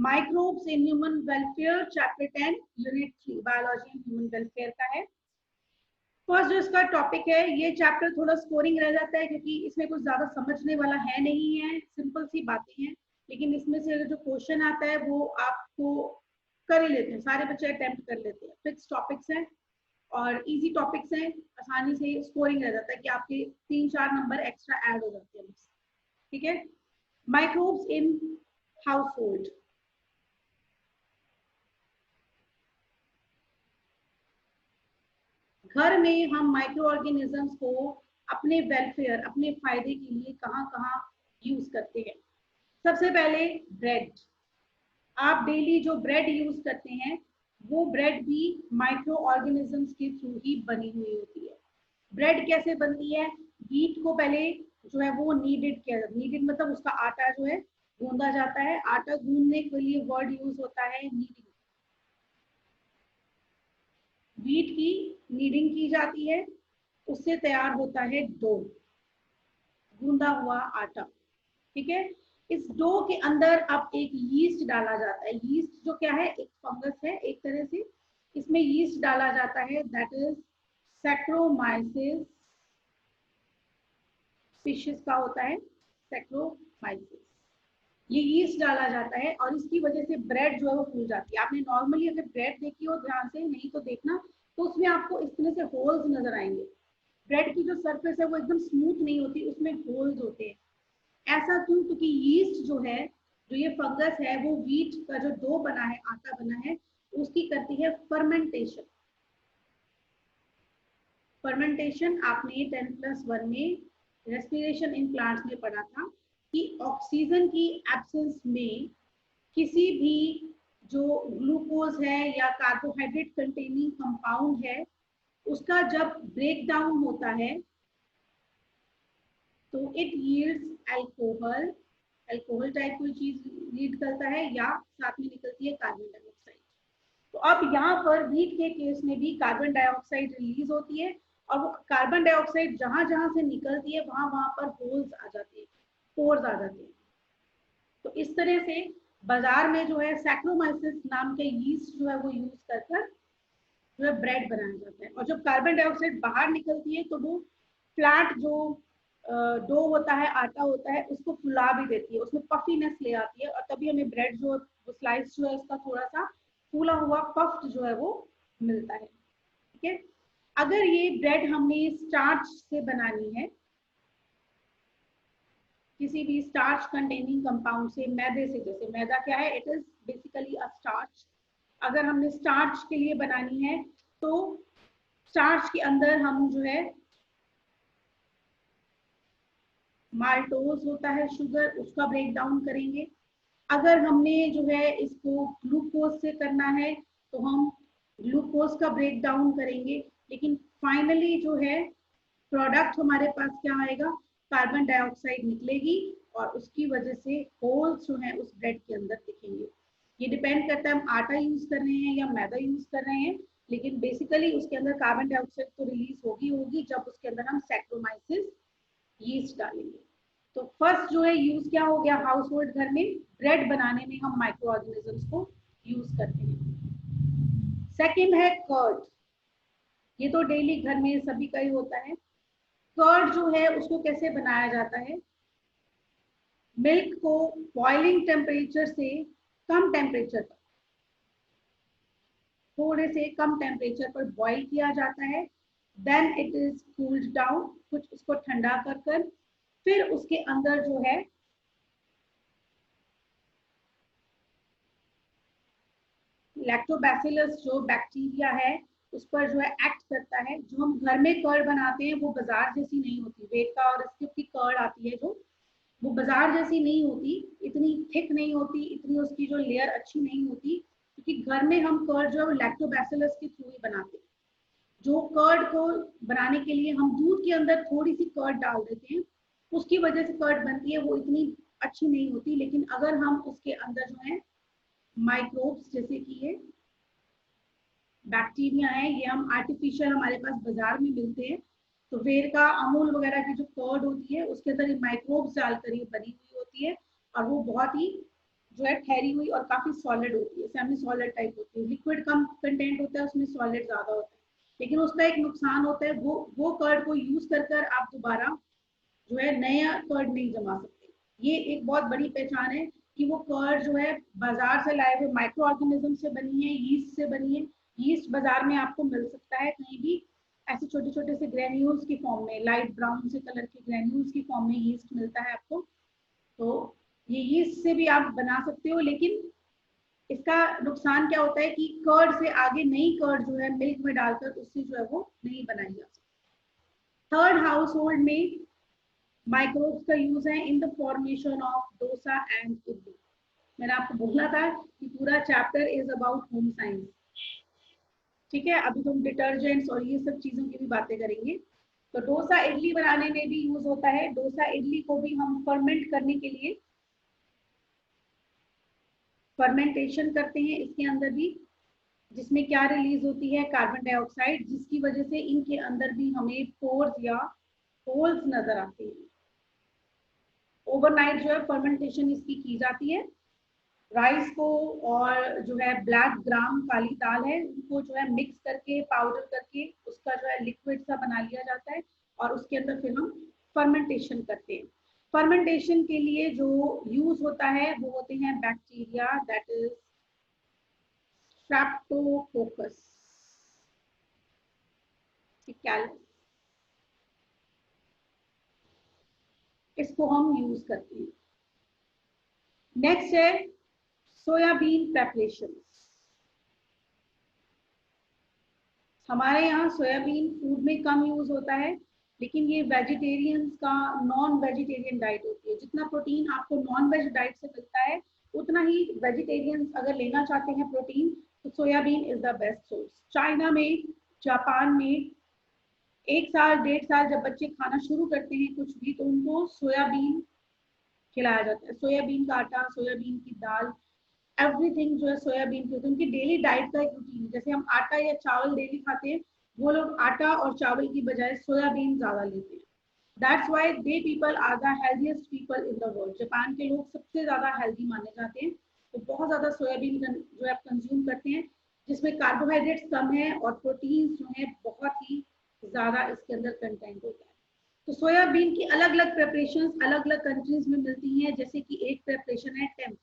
Microbes in human welfare chapter 10 unit 3 biology and human welfare का है। First जो इसका टॉपिक है, ये चैप्टर थोड़ा स्कोरिंग रह जाता है क्योंकि इसमें कुछ ज्यादा समझने वाला है नहीं है, सिंपल सी बातें हैं, लेकिन इसमें से जो क्वेश्चन आता है वो आपको कर ही लेते हैं, सारे बच्चे अटेम्प्ट कर लेते हैं। फिक्स टॉपिक्स हैं और इजी टॉपिक्स हैं, आसानी से स्कोरिंग रह जाता है कि आपके 3-4 नंबर एक्स्ट्रा ऐड हो जाते हैं बस। ठीक है, माइक्रोब्स इन हाउस होल्ड। घर में हम माइक्रो ऑर्गेनिजम्स को अपने वेलफेयर, अपने फायदे के लिए कहाँ कहाँ यूज करते हैं। सबसे पहले ब्रेड। आप डेली जो ब्रेड यूज करते हैं वो ब्रेड भी माइक्रो ऑर्गेनिजम्स के थ्रू ही बनी हुई होती है। ब्रेड कैसे बनती है? व्हीट को पहले जो है वो नीडेड किया जाता है। नीडेड मतलब उसका आटा जो है गूंदा जाता है। आटा गूंदने के लिए वर्ड यूज होता है नीडिंग। व्हीट की नीडिंग की जाती है, उससे तैयार होता है डो, गूंदा हुआ आटा। ठीक है, इस डो के अंदर अब एक यीस्ट डाला जाता है। यीस्ट जो क्या है, एक फंगस है एक तरह से। इसमें यीस्ट डाला जाता है, दैट इज सैक्रोमाइसिस स्पीशीज का होता है सैक्रोमाइसिस। ये यीस्ट डाला जाता है और इसकी वजह से ब्रेड जो है वो फूल जाती है। आपने नॉर्मली अगर ब्रेड देखी हो ध्यान से, नहीं तो देखना, तो उसमें आपको इस तरह से होल्स नजर आएंगे। ब्रेड की जो सरफेस है वो एकदम स्मूथ नहीं होती, उसमें होल्स होते हैं। ऐसा क्यों? क्योंकि यीस्ट जो है, जो ये फंगस है, वो व्हीट का जो डो बना है, आटा बना है, उसकी करती है फर्मेंटेशन। फर्मेंटेशन आपने 10+1 में रेस्पिरेशन इन प्लांट्स में पढ़ा था कि ऑक्सीजन की एब्सेंस में किसी भी जो ग्लूकोज है या कार्बोहाइड्रेट कंटेनिंग कंपाउंड है, उसका जब ब्रेक डाउन होता है तो it yields alcohol. Alcohol type कोई चीज लीड करता है या साथ में निकलती है कार्बन डाइऑक्साइड। तो अब यहाँ पर व्हीट के केस में भी कार्बन डाइऑक्साइड रिलीज होती है और वो कार्बन डाइऑक्साइड जहां जहां से निकलती है वहां वहां पर होल्स आ जाते हैं, पोर्स आ जाते हैं। तो इस तरह से बाजार में जो है सैक्रोमाइसिस नाम के यीस्ट जो है वो यूज कर जो है ब्रेड बनाया जाता है। और जब कार्बन डाइऑक्साइड बाहर निकलती है तो वो फ्लैट जो डो होता है, आटा होता है, उसको फुला भी देती है, उसमें पफीनेस ले आती है और तभी हमें ब्रेड जो स्लाइस जो है उसका थोड़ा सा फूला हुआ पफ्ड जो है वो मिलता है। ठीक है, अगर ये ब्रेड हमने स्टार्च से बनानी है, किसी भी स्टार्च कंटेनिंग कंपाउंड से, मैदे से, जैसे मैदा क्या है, it is basically a starch. अगर हमने स्टार्च के लिए बनानी है तो स्टार्च के अंदर हम जो है माल्टोज होता है शुगर, उसका ब्रेक डाउन करेंगे। अगर हमने जो है इसको ग्लूकोज से करना है तो हम ग्लूकोज का ब्रेक डाउन करेंगे। लेकिन फाइनली जो है प्रोडक्ट हमारे पास क्या आएगा, कार्बन डाइऑक्साइड निकलेगी और उसकी वजह से होल्स जो है उस ब्रेड के अंदर दिखेंगे। ये डिपेंड करता है हम आटा यूज कर रहे हैं या मैदा यूज कर रहे हैं, लेकिन बेसिकली उसके अंदर कार्बन डाइऑक्साइड तो रिलीज होगी जब उसके अंदर हम सैक्रोमाइसिस यीस्ट डालेंगे। तो फर्स्ट जो है यूज क्या हो गया, हाउस होल्ड घर में ब्रेड बनाने में हम माइक्रो ऑर्गेनिजम्स को यूज करते हैं। सेकेंड है कर्ड। ये तो डेली घर में सभी का ही होता है। कर्ड जो है उसको कैसे बनाया जाता है, मिल्क को बॉइलिंग टेम्परेचर से कम टेम्परेचर पर, थोड़े से कम टेम्परेचर पर बॉईल किया जाता है। Then it is cooled down, कुछ उसको ठंडा कर फिर उसके अंदर जो है लैक्टोबैसिलस जो बैक्टीरिया है उस पर जो है एक्ट करता है। जो हम घर में कर्ड बनाते हैं वो बाजार जैसी नहीं होती। वेका और स्किप की कर्ड आती है जो, वो बाजार जैसी नहीं होती, इतनी थिक नहीं होती, इतनी उसकी जो लेयर अच्छी नहीं होती, क्योंकि घर में हम कर्ड जो है लैक्टोबैसिलस के थ्रू ही बनाते हैं। जो कर्ड को बनाने के लिए हम दूध के अंदर थोड़ी सी कर्ड डाल देते हैं, उसकी वजह से कर्ड बनती है, वो इतनी अच्छी नहीं होती। लेकिन अगर हम उसके अंदर जो है माइक्रोब्स, जैसे कि ये बैक्टीरिया है, ये हम आर्टिफिशियल हमारे पास बाजार में मिलते हैं, तो वेरका, अमूल वगैरह की जो कर्ड होती है उसके अंदर माइक्रोब्स डालकर ये बनी हुई होती है और वो बहुत ही जो है ठहरी हुई और काफी सॉलिड होती है, सेमी सॉलिड टाइप होती है। लिक्विड कम कंटेंट होता है उसमें, सॉलिड ज्यादा होता है। लेकिन उसका एक नुकसान होता है, वो कर्ड को यूज कर आप दोबारा जो है नया कर्ड नहीं जमा सकते। ये एक बहुत बड़ी पहचान है कि वो कर्ड जो है बाजार से लाए हुए माइक्रो ऑर्गेनिज्म से बनी है, यीस्ट से बनी है। यीस्ट बाजार में आपको मिल सकता है कहीं भी, ऐसे छोटे छोटे से ग्रेन्यूल्स की फॉर्म में, लाइट ब्राउन से कलर के ग्रेन्यूल्स की फॉर्म में यीस्ट मिलता है आपको। तो ये यीस्ट से भी आप बना सकते हो, लेकिन इसका नुकसान क्या होता है कि कर्ड से आगे नई कर्ड जो है मिल्क में डालकर उससे जो है वो नहीं बनाई जा सकती। थर्ड हाउस होल्ड में माइक्रोब्स का यूज है in the formation of dosa and idli. मैंने आपको बोला था कि पूरा chapter is about home science. ठीक है, अभी तो हम डिटर्जेंट्स और ये सब चीजों की भी बातें करेंगे। तो डोसा इडली बनाने में भी यूज होता है। डोसा इडली को भी हम फर्मेंट करने के लिए फर्मेंटेशन करते हैं इसके अंदर भी, जिसमें क्या रिलीज होती है, कार्बन डाइऑक्साइड, जिसकी वजह से इनके अंदर भी हमें पोर्स या होल्स नजर आते हैं। ओवरनाइट जो है फर्मेंटेशन इसकी की जाती है। राइस को और जो है ब्लैक ग्राम काली दाल है उनको जो है मिक्स करके पाउडर करके उसका जो है लिक्विड सा बना लिया जाता है और उसके अंदर फिर हम फर्मेंटेशन करते हैं। फर्मेंटेशन के लिए जो यूज होता है वो होते हैं bacteria, that is Streptococcus Kallis. इसको हम यूज करते हैं। नेक्स्ट है सोयाबीन प्रेपरेशन। हमारे यहाँ सोयाबीन फूड में कम यूज होता है, लेकिन ये वेजिटेरियंस का नॉन वेजिटेरियन डाइट होती है। जितना प्रोटीन आपको नॉन वेज डाइट से मिलता है उतना ही वेजिटेरियंस अगर लेना चाहते हैं प्रोटीन तो soybean is the best source. China में, जापान में 1 साल 1.5 साल जब बच्चे खाना शुरू करते हैं कुछ भी, तो उनको सोयाबीन खिलाया जाता है। सोयाबीन का आटा, सोयाबीन की दाल, एवरीथिंग जो है सोयाबीन की होती है। उनकी डेली डाइट का एक रूटीन है। जैसे हम आटा या चावल डेली खाते हैं, वो लोग आटा और चावल की बजाय सोयाबीन ज्यादा लेते हैं। That's why the people are the healthiest people in the world. Japan के लोग सबसे ज्यादा हेल्दी माने जाते हैं। तो बहुत ज्यादा सोयाबीन जो है कंज्यूम करते हैं, जिसमें कार्बोहाइड्रेट्स कम है और प्रोटीन जो है बहुत ही ज्यादा इसके अंदर कंटेंट होता है। तो सोयाबीन की अलग अलग प्रेपरेशन अलग अलग कंट्रीज में मिलती हैं। जैसे कि एक प्रेपरेशन है टेम्प,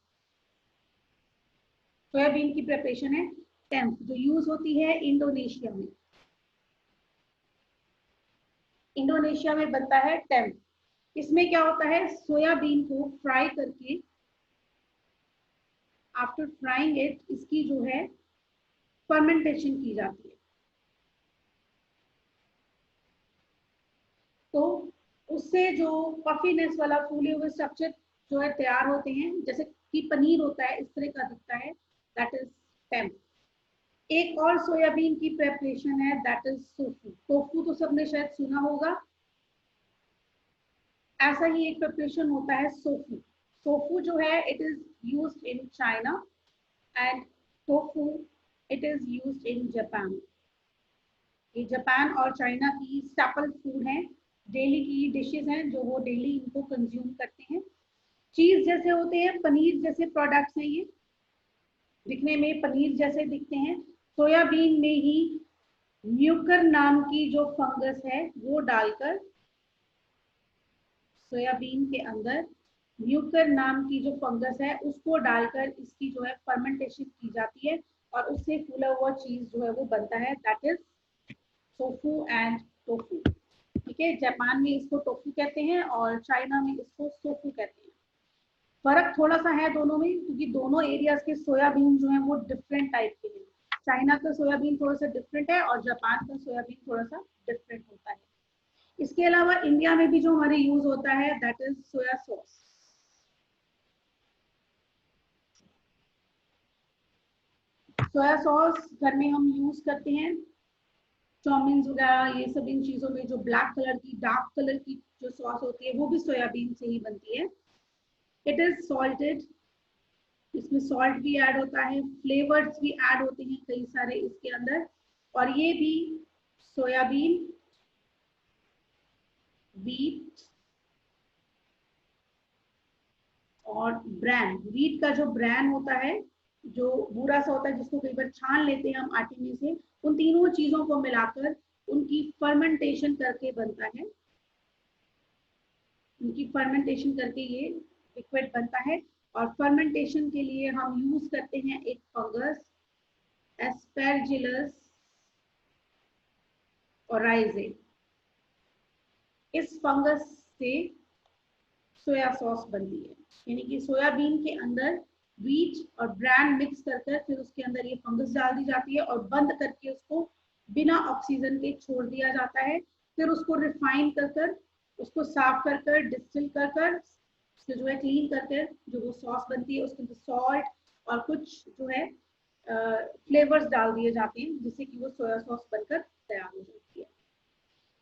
सोयाबीन की प्रेपरेशन है टेम्प, जो यूज होती है इंडोनेशिया में। इंडोनेशिया में बनता है टेम्प। इसमें क्या होता है, सोयाबीन को फ्राई करके, आफ्टर फ्राइंग इट, इसकी जो है फर्मेंटेशन की जाती है। तो उससे जो पफीनेस वाला फूले हुए स्ट्रक्चर जो है तैयार होते हैं, जैसे कि पनीर होता है इस तरह का दिखता है, दैट इज टेम्प। एक और सोयाबीन की प्रेपरेशन है, दैट इज टोफू। टोफू तो सबने शायद सुना होगा। ऐसा ही एक प्रिपरेशन होता है सोफू। सोफू जो है it is used in China and tofu it is used in Japan. ये जापान और चाइना की स्टेपल फूड है, डेली की डिशेज हैं जो वो डेली इनको कंज्यूम करते हैं। चीज जैसे होते हैं, पनीर जैसे प्रोडक्ट्स हैं, ये दिखने में पनीर जैसे दिखते हैं। सोयाबीन में ही म्यूकर नाम की जो फंगस है वो डालकर, सोयाबीन के अंदर म्यूकर नाम की जो फंगस है उसको डालकर इसकी जो है फर्मेंटेशन की जाती है और उससे फूला हुआ चीज जो है वो बनता है, that is tofu and tofu. ठीक है, जापान में इसको टोफू कहते हैं और चाइना में इसको सोफू कहते हैं। फर्क थोड़ा सा है दोनों में, क्योंकि दोनों एरियाज के सोयाबीन जो है वो डिफरेंट टाइप के हैं। चाइना का सोयाबीन थोड़ा सा डिफरेंट है और जापान का सोयाबीन थोड़ा सा डिफरेंट होता है। इसके अलावा इंडिया में भी जो हमारे यूज होता है that is soya sauce. Soya sauce घर में हम यूज करते हैं चाउमीन वगैरह, ये सब इन चीजों में। जो ब्लैक कलर की, डार्क कलर की जो सॉस होती है वो भी सोयाबीन से ही बनती है। इट इज सॉल्टेड, इसमें सॉल्ट भी ऐड होता है, फ्लेवर्स भी ऐड होते हैं कई सारे इसके अंदर। और ये भी सोयाबीन, व्हीट और ब्रैन, वीट का जो ब्रैन होता है, जो बुरा सा होता है जिसको कई बार छान लेते हैं हम आटे में से, उन तीनों चीजों को मिलाकर उनकी फर्मेंटेशन करके बनता है, उनकी फर्मेंटेशन करके ये लिक्विड बनता है। और फर्मेंटेशन के लिए हम यूज करते हैं एक फंगस, एस्पेरजिलस ओराइजे। इस फंगस से सोया सॉस बनती है, यानी कि सोयाबीन के अंदर वीट और ब्रैन मिक्स कर फिर उसके अंदर ये फंगस डाल दी जाती है और बंद करके उसको बिना ऑक्सीजन के छोड़ दिया जाता है। फिर उसको रिफाइन कर उसको साफ कर डिस्टिल कर उसको जो है क्लीन करके जो वो सॉस बनती है उसके अंदर सॉल्ट और कुछ जो है फ्लेवर्स डाल दिए जाते हैं जिससे कि वो सोया सॉस बनकर तैयार हो जाती है।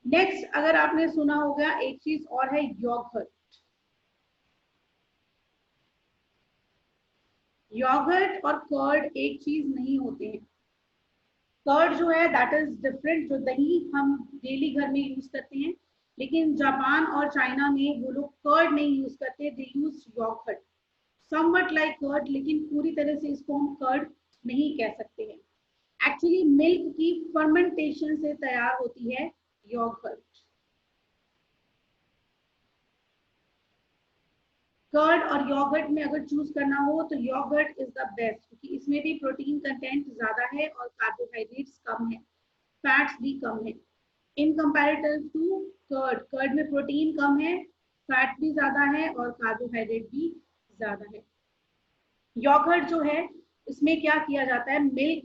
नेक्स्ट, अगर आपने सुना होगा एक चीज और है योगर्ट। योगर्ट और कर्ड एक चीज नहीं होते हैं। कर्ड जो है दैट इज डिफरेंट, जो दही हम डेली घर में यूज करते हैं, लेकिन जापान और चाइना में वो लोग कर्ड नहीं यूज करते, they use yoghurt, somewhat like curd, लेकिन पूरी तरह से इसको हम कर्ड नहीं कह सकते हैं। एक्चुअली मिल्क की फर्मेंटेशन से तैयार होती है योगर्ट। कर्ड और योगर्ट में अगर चूज करना हो तो योगर्ट इज द बेस्ट, क्योंकि इसमें भी प्रोटीन कंटेंट ज्यादा है और कार्बोहाइड्रेट्स कम है, फैट्स भी कम है इन कंपैरेटिव टू कर्ड। कर्ड में प्रोटीन कम है, फैट भी ज्यादा है और कार्बोहाइड्रेट भी ज्यादा है। योगर्ट जो है इसमें क्या किया जाता है, मिल्क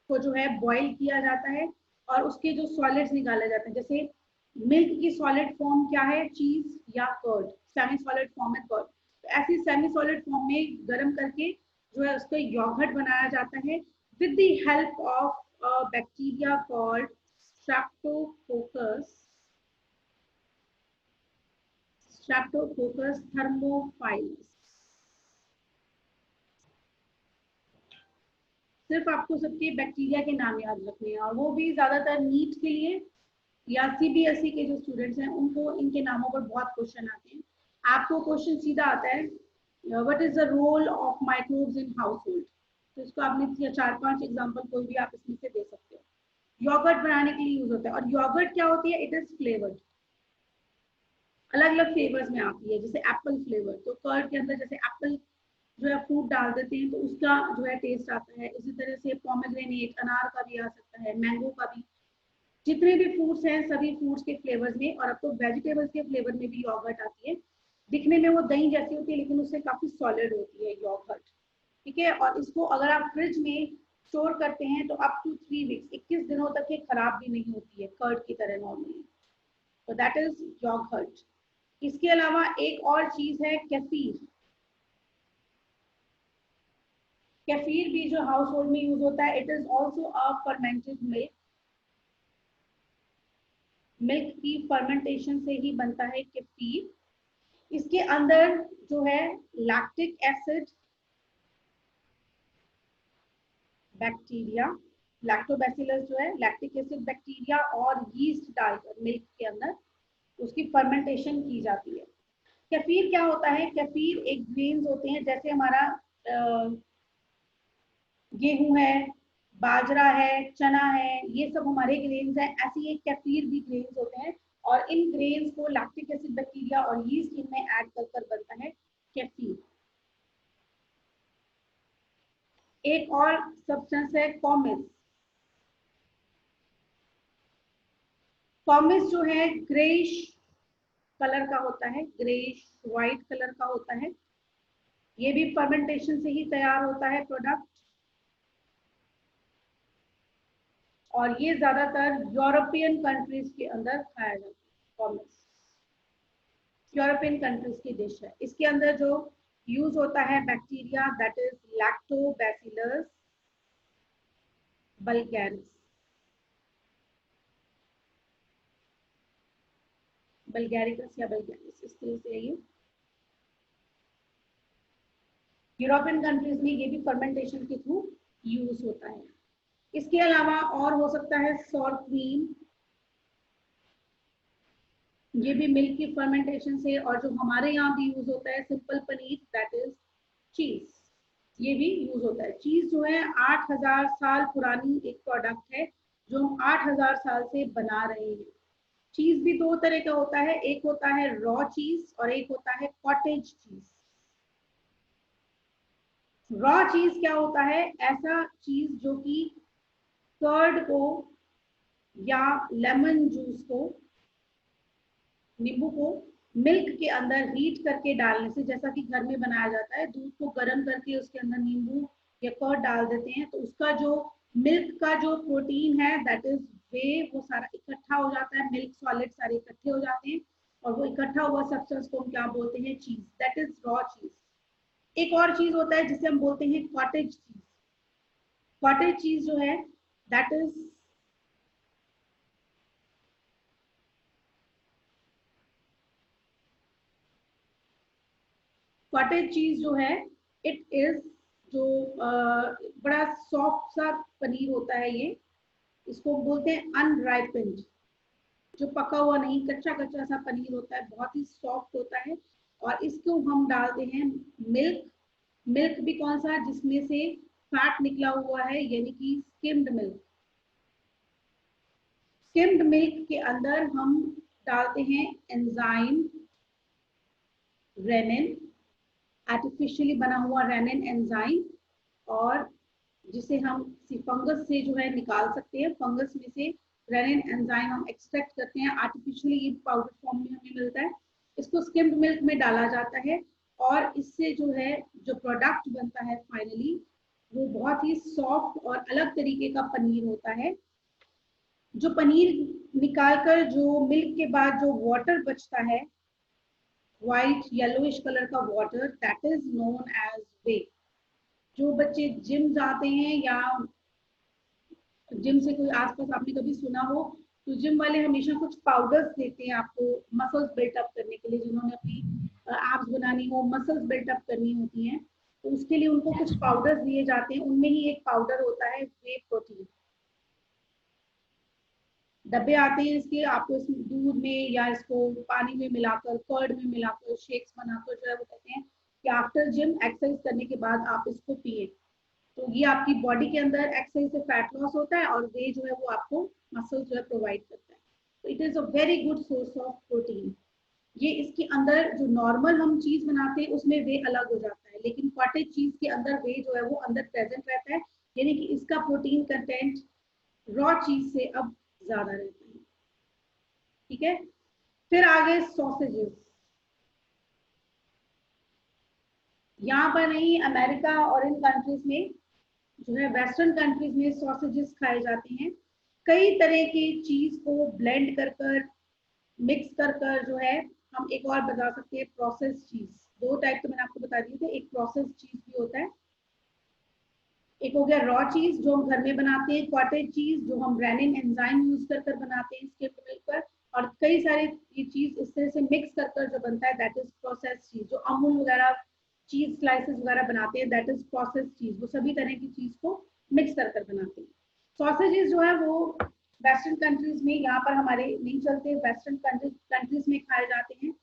को जो है बॉईल किया जाता है और उसके जो सॉलिड्स निकाले जाते हैं, जैसे मिल्क की सॉलिड फॉर्म क्या है, चीज या कर्ड, सेमी सॉलिड फॉर्म है कर्ड, तो ऐसी सेमी सॉलिड फॉर्म में गर्म करके जो है उसका योगर्ट बनाया जाता है with the help of bacteria called Streptococcus thermophilus. सिर्फ आपको सबके बैक्टीरिया के नाम याद रखने हैं और वो भी ज्यादातर नीट के लिए या सीबीएसई के जो स्टूडेंट्स हैं उनको इनके नामों पर बहुत क्वेश्चन आते हैं। आपको क्वेश्चन सीधा आता है what is the role of microbes in household, तो इसको आपने 4-5 एग्जाम्पल कोई भी आप इसमें से दे सकते हो। योगर्ट बनाने के लिए यूज होता है और योगर्ट क्या होती है, इट इज फ्लेवर्ड, अलग अलग फ्लेवर्स में आती है, जैसे एप्पल फ्लेवर, तो कर्ड के अंदर जैसे एप्पल जो है फ्रूट डाल देते हैं तो उसका जो है टेस्ट आता है। इसी तरह से पोमेग्रेनेट, अनार का भी आ सकता है, मैंगो का भी, जितने भी फ्रूट्स हैं सभी फ्रूट्स के फ्लेवर्स में। और अब तो वेजिटेबल्स के फ्लेवर में भी योगर्ट आती है, दिखने में वो दही जैसी होती है लेकिन उससे काफी सॉलिड होती है योगर्ट, ठीक है। और इसको अगर आप फ्रिज में स्टोर करते हैं तो अप टू 3 वीक्स, 21 दिनों तक ये खराब भी नहीं होती है कर्ड की तरह नॉर्मली, तो दैट इज योगर्ट। इसके अलावा एक और चीज है केफीर। केफीर भी जो हाउस होल्ड में यूज होता है, it is also a fermented milk, milk की फर्मेंटेशन से ही बनता है केफीर। इसके अंदर जो है लैक्टिक एसिड, बैक्टीरिया, लैक्टोबैसिलस जो है लैक्टिक एसिड बैक्टीरिया और यीस्ट डालकर मिल्क के अंदर उसकी फर्मेंटेशन की जाती है। केफीर क्या होता है, केफीर एक ग्रेन्स होते हैं, जैसे हमारा गेहूं है, बाजरा है, चना है, ये सब हमारे ग्रेन्स हैं, ऐसे ही केफीर भी ग्रेन्स होते हैं और इन ग्रेन्स को लैक्टिक एसिड बैक्टीरिया और यीस्ट इनमें ऐड कर बनता है केफीर। एक और सब्सटेंस है कॉमिस। कॉमिस जो है ग्रेइश कलर का होता है, ग्रेइश व्हाइट कलर का होता है, ये भी फर्मेंटेशन से ही तैयार होता है प्रोडक्ट और ये ज्यादातर यूरोपियन कंट्रीज के अंदर खाया जाता है। कॉमिस यूरोपियन कंट्रीज की डिश है। इसके अंदर जो यूज होता है बैक्टीरिया, दैट इज लैक्टोबैसिलस बल्गैरिस, बल्गैरिकस या बल्गैरिस, इस तरह से ये यूरोपियन कंट्रीज में ये भी फर्मेंटेशन के थ्रू यूज होता है। इसके अलावा और हो सकता है सोर क्रीम, ये भी मिल्क की फर्मेंटेशन से, और जो हमारे यहाँ भी यूज होता है सिंपल पनीर, दैट इज चीज, ये भी यूज होता है। चीज जो है 8000 साल पुरानी एक प्रोडक्ट है जो हम 8000 साल से बना रहे हैं। चीज भी दो तरह का होता है, एक होता है रॉ चीज और एक होता है कॉटेज चीज। रॉ चीज क्या होता है? ऐसा चीज जो कि कर्ड को या लेमन जूस को, नींबू को मिल्क के अंदर हीट करके डालने से, जैसा कि घर में बनाया जाता है, दूध को गर्म करके उसके अंदर नींबू या कर्ड डाल देते हैं, तो उसका जो मिल्क का जो प्रोटीन है दैट इज वे, वो सारा इकट्ठा हो जाता है, मिल्क सॉलिड सारे इकट्ठे हो जाते हैं, और वो इकट्ठा हुआ सब्सटेंस को हम क्या बोलते हैं? चीज, दैट इज रॉ चीज। एक और चीज होता है जिसे हम बोलते हैं कॉटेज चीज। कॉटेज चीज जो है दैट इज, कॉटेज चीज जो है इट इज जो बड़ा सॉफ्ट सा पनीर होता है ये, इसको बोलते हैं अनराइपेंड, जो पका हुआ नहीं, कच्चा कच्चा सा पनीर होता है, बहुत ही सॉफ्ट होता है। और इसको हम डालते हैं मिल्क, मिल्क भी कौन सा? जिसमें से फैट निकला हुआ है, यानी कि स्किम्ड मिल्क। स्किम्ड मिल्क के अंदर हम डालते हैं एंजाइम रेनिन, आर्टिफिशियली बना हुआ रेनिन एंजाइम, और जिसे हम फंगस से जो है निकाल सकते हैं। फंगस में से रेनिन एंजाइम हम एक्सट्रैक्ट करते हैं, आर्टिफिशियली ये पाउडर फॉर्म में हमें मिलता है। इसको स्किम्ड मिल्क में डाला जाता है, और इससे जो है जो प्रोडक्ट बनता है फाइनली, वो बहुत ही सॉफ्ट और अलग तरीके का पनीर होता है। जो पनीर निकालकर जो मिल्क के बाद जो वाटर बचता है, व्हाइट येलोइश कलर का water, that is known as whey. जो बच्चे जिम जाते हैं, या जिम से कोई आसपास आपने कभी सुना हो, तो जिम वाले हमेशा कुछ पाउडर्स देते हैं आपको मसल्स बिल्टअप करने के लिए, जिन्होंने अपनी एब्स बनानी हो, मसल्स बिल्टअप करनी होती हैं, तो उसके लिए उनको कुछ पाउडर्स दिए जाते हैं। उनमें ही एक पाउडर होता है वे प्रोटीन। डब्बे आते हैं इसके, आपको इस दूध में या इसको पानी में मिलाकर, कर्ड में मिलाकर शेक्स बनाकर जो है वो कहते हैं कि आफ्टर जिम एक्सरसाइज करने के बाद आप इसको पिए। तो ये आपकी बॉडी के अंदर एक्सरसाइज से फैट लॉस होता है, और वे जो है वो आपको मसल जो है प्रोवाइड करता है। तो it is a very good source of protein. ये इसके अंदर जो नॉर्मल हम चीज बनाते हैं उसमें वे अलग हो जाता है, लेकिन कॉटेज चीज के अंदर वे जो है वो अंदर प्रेजेंट रहता है, यानी कि इसका प्रोटीन कंटेंट रॉ चीज से अब ज्यादा रहता है। ठीक है, फिर आगे सॉसेजेस। यहाँ पर नहीं, अमेरिका और इन कंट्रीज में जो है, वेस्टर्न कंट्रीज में सॉसेजेस खाए जाते हैं। कई तरह की चीज को ब्लेंड कर कर, मिक्स कर कर जो है, हम एक और बता सकते हैं प्रोसेस चीज। दो टाइप तो मैंने आपको बता दिए थे, एक प्रोसेस चीज भी होता है, एक हो गया रॉ चीज जो हम घर में बनाते हैं, कॉटेज चीज जो हम रेनिन एंजाइम यूज कर कर बनाते हैं स्किम्ड मिल्क पर, और कई सारे ये चीज इस तरह से मिक्स कर कर जो बनता है दैट इज प्रोसेस चीज। जो अमूल वगैरह चीज स्लाइसेस वगैरह बनाते हैं दैट इज प्रोसेस चीज, वो सभी तरह की चीज को मिक्स कर कर बनाते हैं। सॉसेजेस जो है वो वेस्टर्न कंट्रीज में, यहाँ पर हमारे नहीं चलते, वेस्टर्न कंट्रीज में खाए जाते हैं,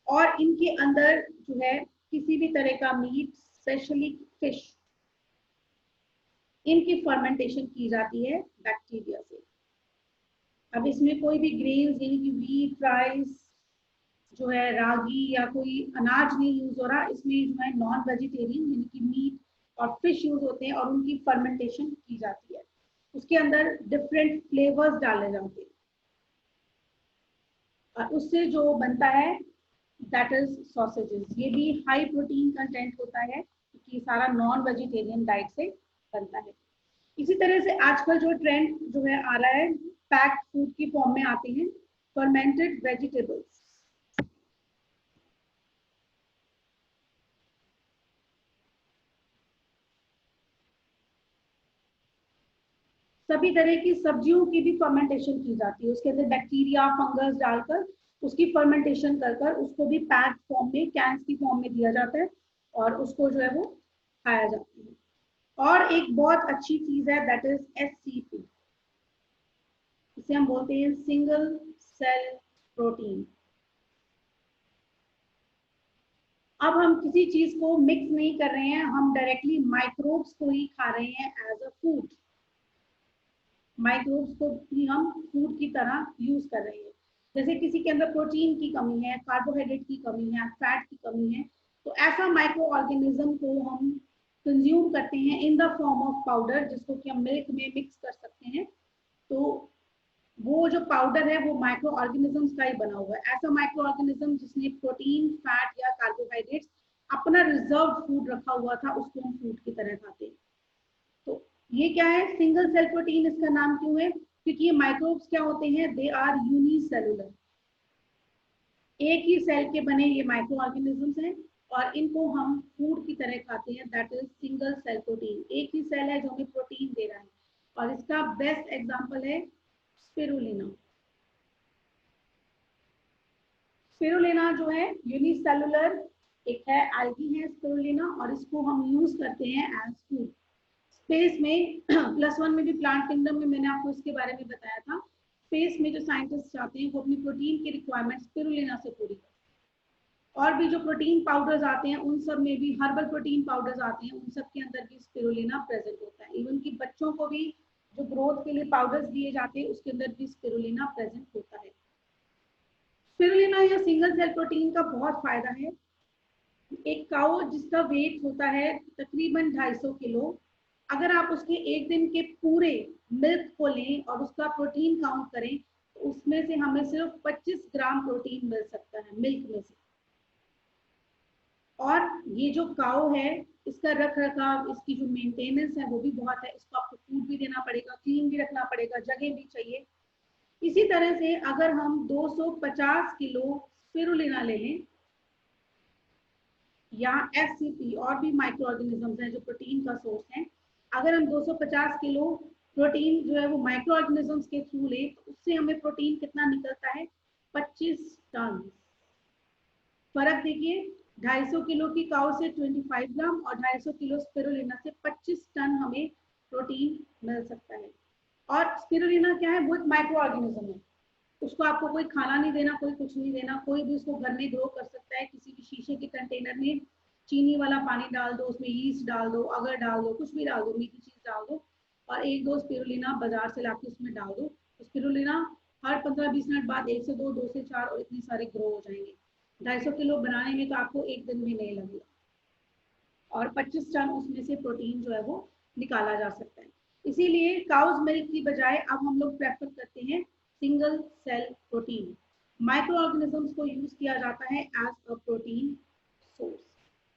और इनके अंदर जो है किसी भी तरह का मीट, स्पेशली फिश, इनकी फर्मेंटेशन की जाती है बैक्टीरिया से। अब इसमें कोई भी ग्रेन्स यानी कि व्हीट, राइस जो है, रागी या कोई अनाज नहीं यूज हो रहा, इसमें जो है नॉन वेजिटेरियन यानी कि मीट और फिश यूज होते हैं, और उनकी फर्मेंटेशन की जाती है। उसके अंदर डिफरेंट फ्लेवर्स डाले जाते हैं, और उससे जो बनता है दैट इज सॉसेजेस। ये भी हाई प्रोटीन कंटेंट होता है, क्योंकि सारा नॉन वेजिटेरियन डाइट से बनता है। इसी तरह से आजकल जो ट्रेंड जो है आ रहा है, पैक्ड फूड की फॉर्म में आते हैं फर्मेंटेड वेजिटेबल्स। सभी तरह की सब्जियों की भी फर्मेंटेशन की जाती है, उसके अंदर बैक्टीरिया, फंगस डालकर उसकी फर्मेंटेशन कर कर उसको भी पैक फॉर्म में, कैंस की फॉर्म में दिया जाता है, और उसको जो है वो खाया जाता है। और एक बहुत अच्छी चीज है दैट इज SCP, इसे हम बोलते हैं सिंगल सेल प्रोटीन। अब हम किसी चीज को मिक्स नहीं कर रहे हैं, हम डायरेक्टली माइक्रोब्स को ही खा रहे हैं एज अ फूड। माइक्रोब्स को भी हम फूड की तरह यूज कर रहे हैं। जैसे किसी के अंदर प्रोटीन की कमी है, कार्बोहाइड्रेट की कमी है, फैट की कमी है, तो ऐसा माइक्रो ऑर्गेनिज्म को हम कंज्यूम करते हैं in the form of powder, जिसको कि हम मिल्क में मिक्स कर सकते हैं। तो वो जो पाउडर है वो माइक्रो ऑर्गेनिजम्स का ही बना हुआ है। ऐसा माइक्रो ऑर्गेनिज्म जिसने प्रोटीन, फैट या कार्बोहाइड्रेट्स अपना रिजर्व फूड रखा हुआ था, उसको हम फूड की तरह खाते हैं। तो ये क्या है, सिंगल सेल प्रोटीन इसका नाम क्यों है? क्योंकि ये माइक्रोब्स क्या होते हैं, दे आर यूनिसेलुलर, एक ही सेल के बने ये माइक्रो ऑर्गेनिजम्स हैं, और इनको हम फूड की तरह खाते हैं। That is single cell protein. एक ही सेल है जो हमें प्रोटीन दे रहा है, और इसका बेस्ट एग्जांपल है स्पिरुलिना। स्पिरुलिना जो है यूनिसेलुलर एक है, एल्गी है स्पिरुलिना, और इसको हम यूज करते हैं एज फूड। स्पेस में +1 में भी, प्लांट किंगडम में मैंने आपको इसके बारे में बताया था। स्पेस में जो साइंटिस्ट चाहते हैं वो अपनी प्रोटीन की रिक्वायरमेंट स्पिरुलिना से पूरी करें। और भी जो प्रोटीन पाउडर्स आते हैं उन सब में भी, हर्बल प्रोटीन पाउडर्स आते हैं, उन सब के अंदर भी स्पिरुलिना प्रेजेंट होता है। इवन कि बच्चों को भी जो ग्रोथ के लिए पाउडर्स दिए जाते हैं उसके अंदर भी स्पिरुलिना प्रेजेंट होता है। स्पिरुलिना या सिंगल सेल प्रोटीन का बहुत फायदा है। एक काऊ जिसका वेट होता है तकरीबन 250 किलो, अगर आप उसके एक दिन के पूरे मिल्क को लें और उसका प्रोटीन काउंट करें तो उसमें से हमें सिर्फ 25 ग्राम प्रोटीन मिल सकता है मिल्क में से। और ये जो काऊ है इसका रख रखाव, इसकी जो मेंटेनेंस है वो भी बहुत है। इसको आपको फूड भी देना पड़ेगा, क्लीन भी रखना पड़ेगा, जगह भी चाहिए। इसी तरह से अगर हम 250 किलो स्पिरुलिना ले लें, या एफसीपी और भी माइक्रो ऑर्गेनिजम्स हैं जो प्रोटीन का सोर्स है, अगर हम 250 किलो प्रोटीन जो है वो माइक्रो ऑर्गेनिजम्स के थ्रू ले तो उससे हमें प्रोटीन कितना निकलता है, 25 टन। फर्क देखिए, 250 किलो की काउ से 25 ग्राम और 250 किलो स्पिरुलिना से 25 टन हमें प्रोटीन मिल सकता है। और स्पिरुलिना क्या है, वो एक माइक्रो ऑर्गेनिज्म है। उसको आपको कोई खाना नहीं देना, कोई कुछ नहीं देना, कोई भी उसको घर में ग्रो कर सकता है। किसी भी शीशे के कंटेनर में चीनी वाला पानी डाल दो, उसमें यीस्ट डाल दो, अगर डाल दो, कुछ भी डाल दो, मीठी चीज डाल दो, और 1-2 स्पिरुलिना बाजार से लाके उसमें डाल दो। तो स्पिरुलिना हर 15-20 मिनट बाद 1 से 2, 2 से 4 और इतने सारे ग्रो हो जाएंगे। 250 किलो बनाने में तो आपको एक दिन भी नहीं लगेगा, और 25 टन उसमें से प्रोटीन जो है वो निकाला जा सकता है। इसीलिए काउज मिल्क की बजाय अब हम लोग प्रेफर करते हैं single cell protein. Microorganisms को यूज किया जाता है एज अ प्रोटीन सोर्स।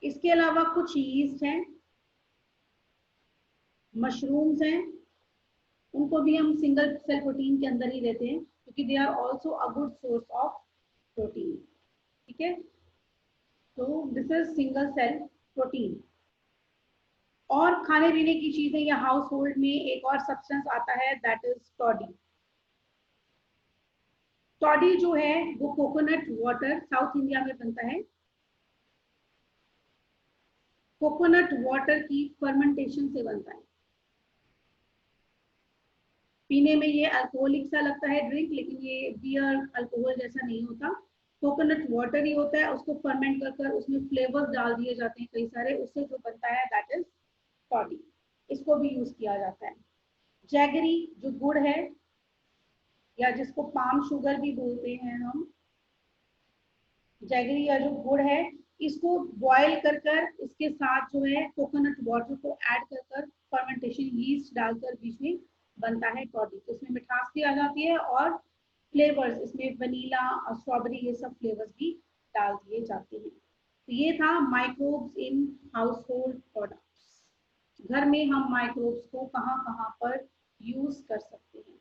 इसके अलावा कुछ यीस्ट हैं, मशरूम्स हैं, उनको भी हम सिंगल सेल प्रोटीन के अंदर ही लेते हैं क्योंकि they are also a good source of protein. ठीक है, तो this is single cell protein. और खाने पीने की चीजें या हाउस होल्ड में एक और सब्सटेंस आता है, दैट इज टॉडी। टॉडी जो है वो कोकोनट वाटर, साउथ इंडिया में बनता है। कोकोनट वाटर की फर्मेंटेशन से बनता है। पीने में ये अल्कोहलिक सा लगता है ड्रिंक, लेकिन ये बियर अल्कोहल जैसा नहीं होता। कोकोनट वाटर ही होता है, उसको फर्मेंट कर कर उसमें फ्लेवर्स डाल दिए जाते हैं कई सारे, उससे जो बनता है दैट इज टॉडी। इसको भी यूज किया जाता है। जैगरी जो गुड़ है, या जिसको पाम शुगर भी बोलते हैं हम, जैगरी या जो गुड़ है, इसको बॉईल कर कर इसके साथ जो है कोकोनट वाटर को ऐड कर कर फर्मेंटेशन यीस्ट डालकर बीच में बनता है टॉडी। तो इसमें मिठास भी आ जाती है और फ्लेवर्स इसमें वनीला और स्ट्रॉबेरी ये सब फ्लेवर्स भी डाल दिए जाते हैं। तो ये था microbes in house hold products. घर में हम माइक्रोब्स को कहाँ कहाँ पर यूज कर सकते हैं।